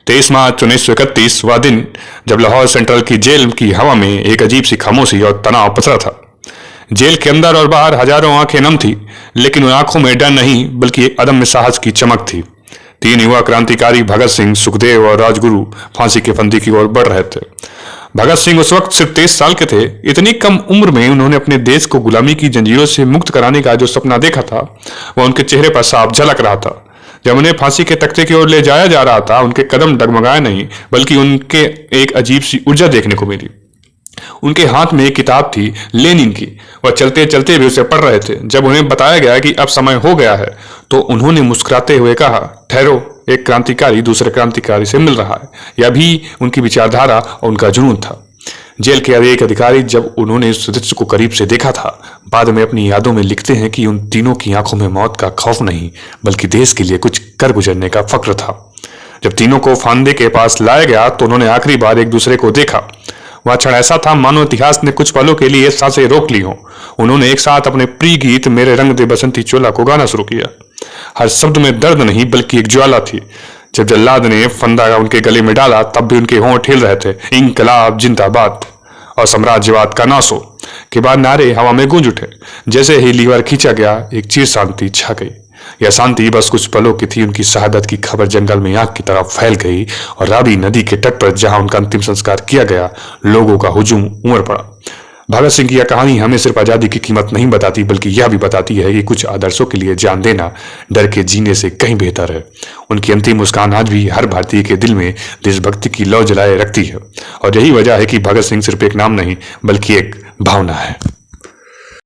23 मार्च 1931 वह दिन जब लाहौर सेंट्रल की जेल की हवा में एक अजीब सी खामोशी और तनाव पसरा था। जेल के अंदर और बाहर हजारों आंखें नम थी, लेकिन उन आंखों में डर नहीं बल्कि एक अदम्य साहस की चमक थी। 3 युवा क्रांतिकारी भगत सिंह, सुखदेव और राजगुरु फांसी के फंदे की ओर बढ़ रहे थे। भगत सिंह उस वक्त सिर्फ 23 साल के थे। इतनी कम उम्र में उन्होंने अपने देश को गुलामी की जंजीरों से मुक्त कराने का जो सपना देखा था, वह उनके चेहरे पर साफ झलक रहा था। जब उन्हें फांसी के तख्ते की ओर ले जाया जा रहा था, उनके कदम डगमगाए नहीं बल्कि उनके एक अजीब सी ऊर्जा देखने को मिली। उनके हाथ में एक किताब थी, लेनिन की। वह चलते चलते भी उसे पढ़ रहे थे। जब उन्हें बताया गया कि अब समय हो गया है, तो उन्होंने मुस्कुराते हुए कहा, ठहरो, एक क्रांतिकारी दूसरे क्रांतिकारी से मिल रहा है। यह भी उनकी विचारधारा और उनका जुनून था। जेल के एक अधिकारी जब उन्होंने इस दृश्य को करीब से देखा था, बाद में अपनी यादों में लिखते हैं कि उन तीनों की आंखों में मौत का खौफ नहीं बल्कि देश के लिए कुछ कर गुजरने का फक्र था। जब तीनों को फांदे के पास लाया गया तो उन्होंने आखिरी बार एक दूसरे को देखा। वह क्षण ऐसा था मानो इतिहास ने कुछ पलों के लिए सांसें रोक ली हों। उन्होंने एक साथ अपने प्रिय गीत मेरे रंग दे बसंती चोला को गाना शुरू किया। हर शब्द में दर्द नहीं बल्कि एक ज्वाला थी। जब जल्लाद ने फंदा उनके गले में डाला, तब भी उनके होंठ हिल रहे थे। इंकलाब जिंदाबाद और साम्राज्यवाद का नासो के बाद नारे हवा में गूंज उठे। जैसे ही लीवर खींचा गया, एक चीर शांति छा गई। यह शांति बस कुछ पलों की थी। उनकी शहादत की खबर जंगल में आग की तरह फैल गई और रावी नदी के तट पर जहां उनका अंतिम संस्कार किया गया, लोगों का हुजूम उमड़ पड़ा। भगत सिंह की यह कहानी हमें सिर्फ आजादी की कीमत नहीं बताती बल्कि यह भी बताती है कि कुछ आदर्शों के लिए जान देना डर के जीने से कहीं बेहतर है। उनकी अंतिम मुस्कान आज भी हर भारतीय के दिल में देशभक्ति की लौ जलाए रखती है, और यही वजह है कि भगत सिंह सिर्फ एक नाम नहीं बल्कि एक भावना है।